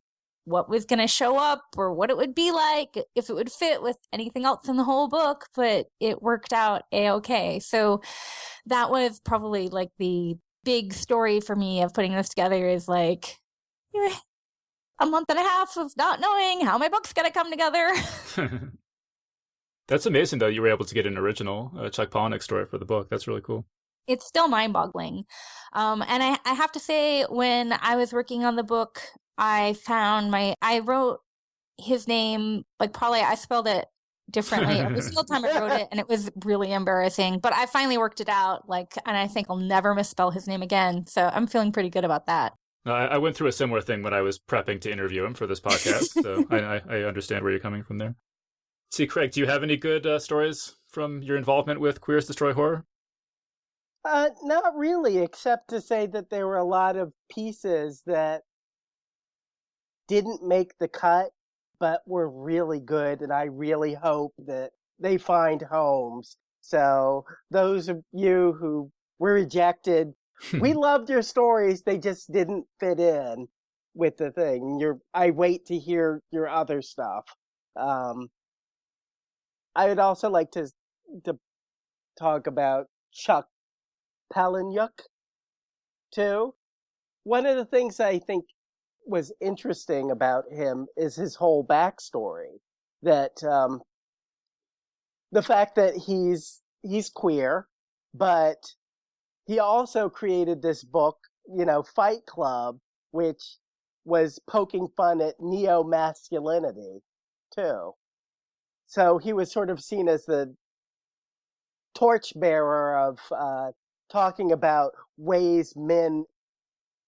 what was going to show up or what it would be like, if it would fit with anything else in the whole book, but it worked out a-okay. So that was probably like the big story for me of putting this together, is like a month and a half of not knowing how my book's going to come together. That's amazing, though. You were able to get an original Chuck Palahniuk story for the book. That's really cool. It's still mind-boggling. And I have to say, when I was working on the book, I wrote his name, like probably I spelled it differently every single time I wrote it, and it was really embarrassing. But I finally worked it out, and I think I'll never misspell his name again. So I'm feeling pretty good about that. I went through a similar thing when I was prepping to interview him for this podcast, so I understand where you're coming from there. See, Craig, do you have any good stories from your involvement with Queers Destroy Horror? Not really, except to say that there were a lot of pieces that didn't make the cut, but were really good, and I really hope that they find homes. So those of you who were rejected, we loved your stories, they just didn't fit in with the thing. I wait to hear your other stuff. I would also like to talk about Chuck Palahniuk, too. One of the things I think was interesting about him is his whole backstory. That the fact that he's queer, but he also created this book, Fight Club, which was poking fun at neo-masculinity, too. So he was sort of seen as the torchbearer of talking about ways men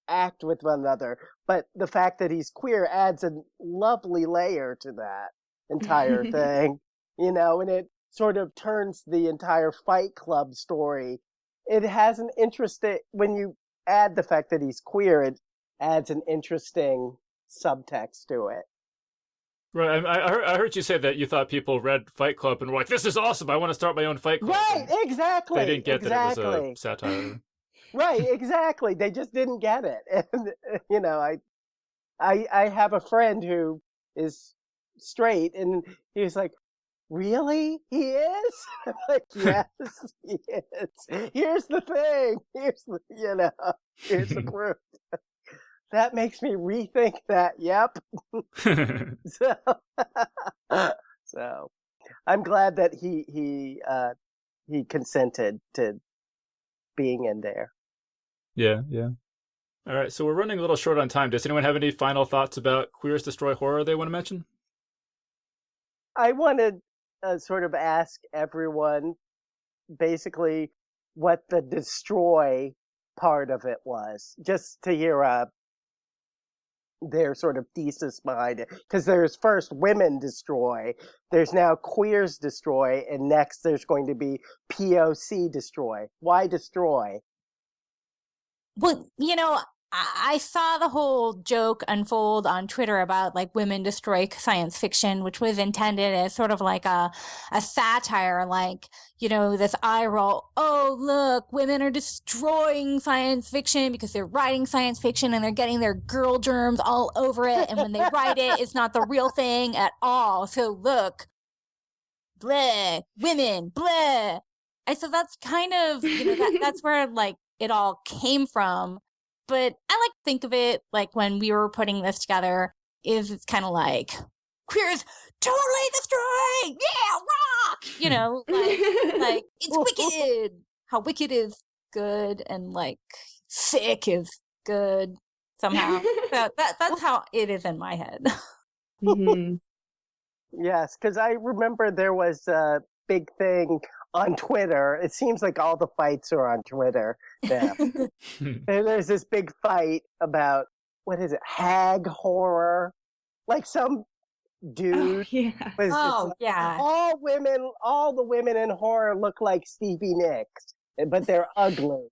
act with one another. But the fact that he's queer adds a lovely layer to that entire thing, and it sort of turns the entire Fight Club story. It has an interesting, when you add the fact that he's queer, it adds an interesting subtext to it. Right, I heard you say that you thought people read Fight Club and were like, "This is awesome! I want to start my own Fight Club." Right, and exactly. They didn't get that it was a satire. Right, exactly. They just didn't get it. And I have a friend who is straight, and he was like, "Really? He is?" I'm like, "Yes, he is. Here's the thing. Here's the proof." That makes me rethink that. Yep. So I'm glad that he consented to being in there. Yeah. All right, so we're running a little short on time. Does anyone have any final thoughts about Queers Destroy Horror they want to mention? I want to sort of ask everyone basically what the destroy part of it was, just to hear their sort of thesis behind it. Because there's first women destroy, there's now queers destroy, and next there's going to be POC destroy. Why destroy? Well, I saw the whole joke unfold on Twitter about like women destroy science fiction, which was intended as sort of like a satire, like, this eye roll. Oh, look, women are destroying science fiction because they're writing science fiction and they're getting their girl germs all over it. And when they write it, it's not the real thing at all. So look, bleh, women, bleh. And so that's kind of, that's where like it all came from. But I like to think of it like when we were putting this together, it's kind of like queers totally destroyed, yeah, rock, like it's wicked. How wicked is good, and like sick is good somehow. So that's how it is in my head. Mm-hmm. Yes, because I remember there was a big thing on Twitter. It seems like all the fights are on Twitter now. And there's this big fight about, what is it, hag horror? Like some dude was just like, yeah. all the women in horror look like Stevie Nicks, but they're ugly.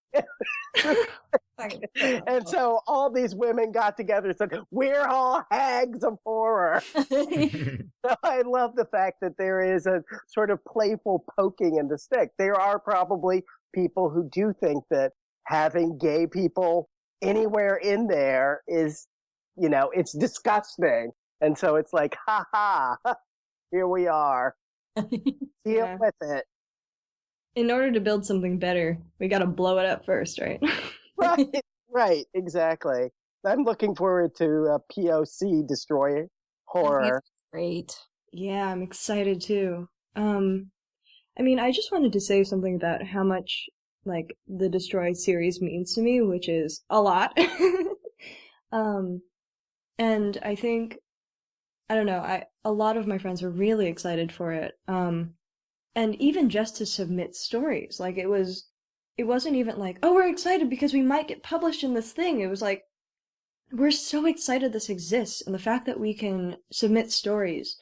And so all these women got together and said, "We're all hags of horror." So I love the fact that there is a sort of playful poking in the stick. There are probably people who do think that having gay people anywhere in there is, it's disgusting. And so it's like, ha ha, here we are. Deal with it. In order to build something better, we gotta blow it up first, right? Right, exactly. I'm looking forward to POC Destroy Horror. Great. Yeah, I'm excited too. I just wanted to say something about how much, like, the Destroy series means to me, which is a lot. And I think, I don't know, a lot of my friends were really excited for it. And even just to submit stories, like, it wasn't even like, oh, we're excited because we might get published in this thing. It was like, we're so excited this exists, and the fact that we can submit stories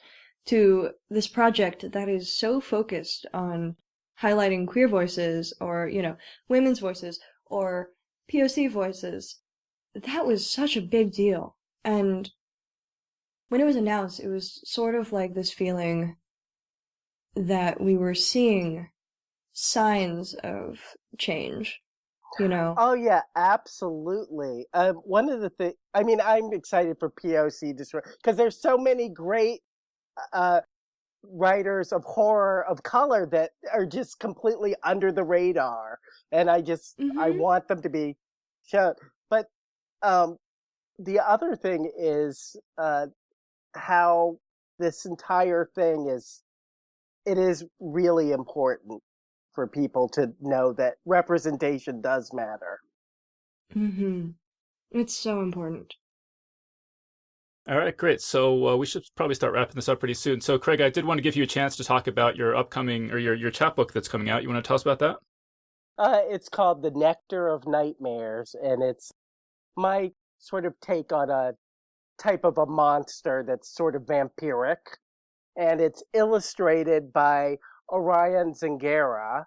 to this project that is so focused on highlighting queer voices, or, women's voices, or POC voices, that was such a big deal. And when it was announced, it was sort of like this feeling that we were seeing signs of change, Oh yeah, absolutely. One of the things, I'm excited for POC Destroy because there's so many great writers of horror of color that are just completely under the radar. And I want them to be shown. But the other thing is how this entire thing it is really important for people to know that representation does matter. It's so important. All right, great. So we should probably start wrapping this up pretty soon. So Craig, I did want to give you a chance to talk about your upcoming, or your chapbook that's coming out. You want to tell us about that? It's called The Nectar of Nightmares, and it's my sort of take on a type of a monster that's sort of vampiric. And it's illustrated by Orion Zingara.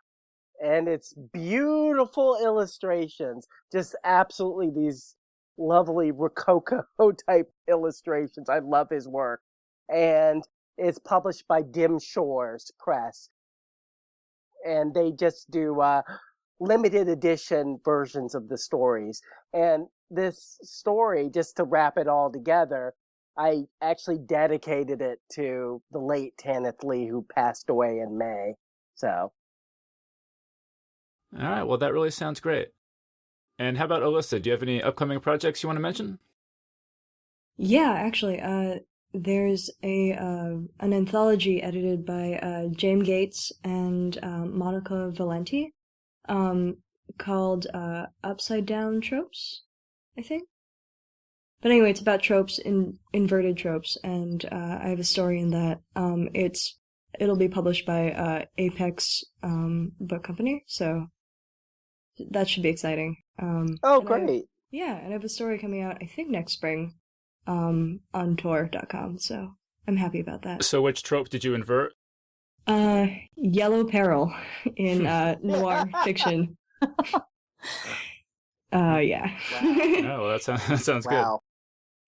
And it's beautiful illustrations, just absolutely these lovely Rococo type illustrations. I love his work. And it's published by Dim Shores Press. And they just do limited edition versions of the stories. And this story, just to wrap it all together, I actually dedicated it to the late Tanith Lee, who passed away in May. So. All right, well, that really sounds great. And how about Alyssa? Do you have any upcoming projects you want to mention? Yeah, actually, there's an anthology edited by James Gates and Monica Valenti, called Upside Down Tropes, I think. But anyway, it's about tropes, inverted tropes, and I have a story in that. It'll be published by Apex Book Company, so that should be exciting. Great. And I have a story coming out, I think, next spring, on Tor.com, so I'm happy about that. So which trope did you invert? Yellow peril in noir fiction. Yeah. Oh, well, that sounds Wow.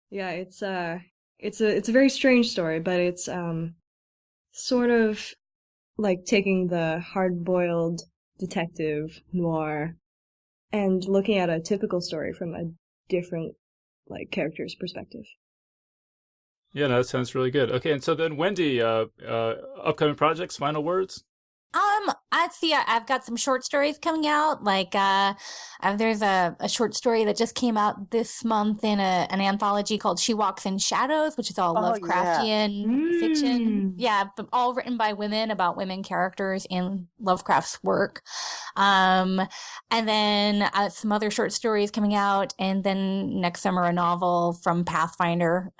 good. Yeah, it's a very strange story, but it's sort of like taking the hard-boiled detective noir and looking at a typical story from a different character's perspective. Yeah, no, that sounds really good. Okay, and so then Wendy, upcoming projects, final words? I've got some short stories coming out. There's a short story that just came out this month in an anthology called She Walks in Shadows, which is all Lovecraftian fiction. Yeah, but all written by women about women characters in Lovecraft's work. And then some other short stories coming out, and then next summer a novel from Pathfinder.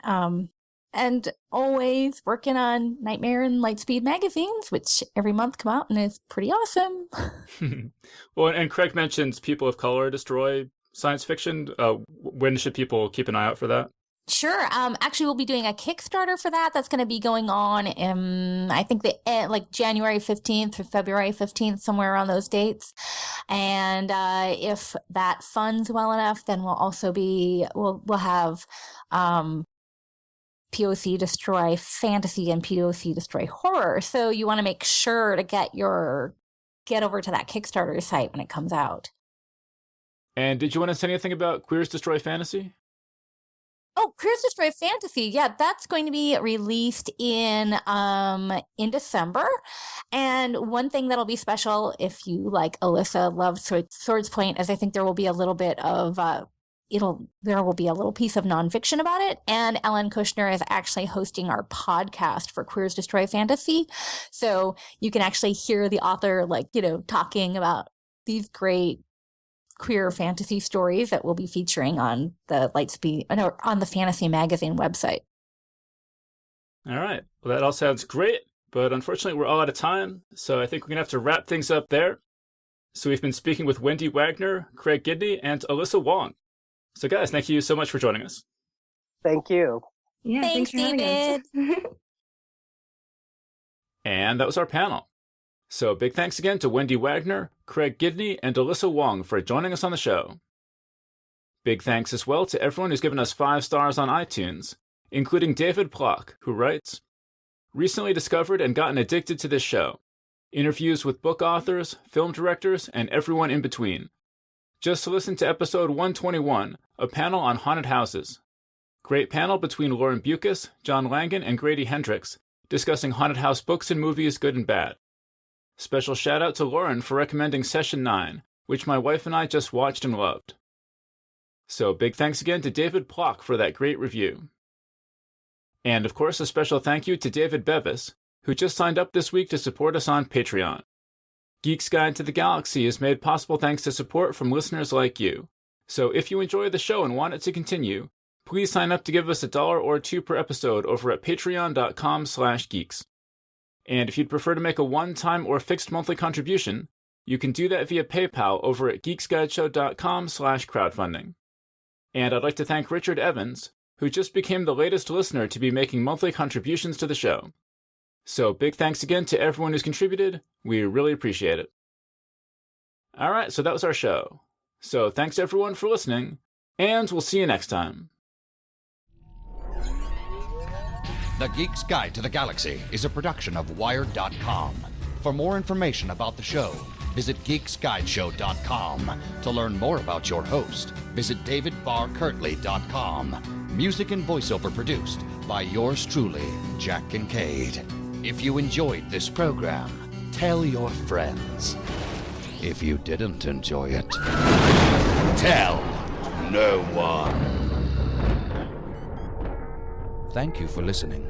And always working on Nightmare and Lightspeed magazines, which every month come out and is pretty awesome. Well, and Craig mentions people of color destroy science fiction. When should people keep an eye out for that? Sure. Actually, we'll be doing a Kickstarter for that. That's going to be going on I think January 15th or February 15th, somewhere around those dates. And if that funds well enough, then we'll have POC Destroy Fantasy and POC Destroy Horror. So you want to make sure to get over to that Kickstarter site when it comes out. And did you want to say anything about Queers Destroy Fantasy? Oh, Queers Destroy Fantasy. Yeah, that's going to be released in December. And one thing that'll be special, if you, like Alyssa, love Swords Point, is I think there will be a little bit of there will be a little piece of nonfiction about it. And Ellen Kushner is actually hosting our podcast for Queers Destroy Fantasy. So you can actually hear the author, talking about these great queer fantasy stories that we'll be featuring on the on the Fantasy Magazine website. All right. Well, that all sounds great, but unfortunately we're all out of time. So I think we're going to have to wrap things up there. So we've been speaking with Wendy Wagner, Craig Gidney, and Alyssa Wong. So guys, thank you so much for joining us. Thank you. Yeah, thanks for having David. us. And that was our panel. So big thanks again to Wendy Wagner, Craig Gidney, and Alyssa Wong for joining us on the show. Big thanks as well to everyone who's given us 5 stars on iTunes, including David Plock, who writes, "Recently discovered and gotten addicted to this show. Interviews with book authors, film directors, and everyone in between. Just listen to episode 121, a panel on haunted houses. Great panel between Lauren Bucas, John Langan, and Grady Hendricks, discussing haunted house books and movies, good and bad. Special shout out to Lauren for recommending Session 9, which my wife and I just watched and loved. So big thanks again to David Plock for that great review. And of course, a special thank you to David Bevis, who just signed up this week to support us on Patreon. Geek's Guide to the Galaxy is made possible thanks to support from listeners like you. So if you enjoy the show and want it to continue, please sign up to give us $1 or $2 per episode over at patreon.com/geeks. And if you'd prefer to make a one-time or fixed monthly contribution, you can do that via PayPal over at geeksguideshow.com/crowdfunding. And I'd like to thank Richard Evans, who just became the latest listener to be making monthly contributions to the show. So big thanks again to everyone who's contributed. We really appreciate it. Alright, so that was our show. So thanks everyone for listening, and we'll see you next time. The Geek's Guide to the Galaxy is a production of Wired.com. For more information about the show, visit geeksguideshow.com. To learn more about your host, visit davidbarrkirtley.com. Music and voiceover produced by yours truly, Jack Kincaid. If you enjoyed this program, tell your friends. If you didn't enjoy it, tell no one. Thank you for listening.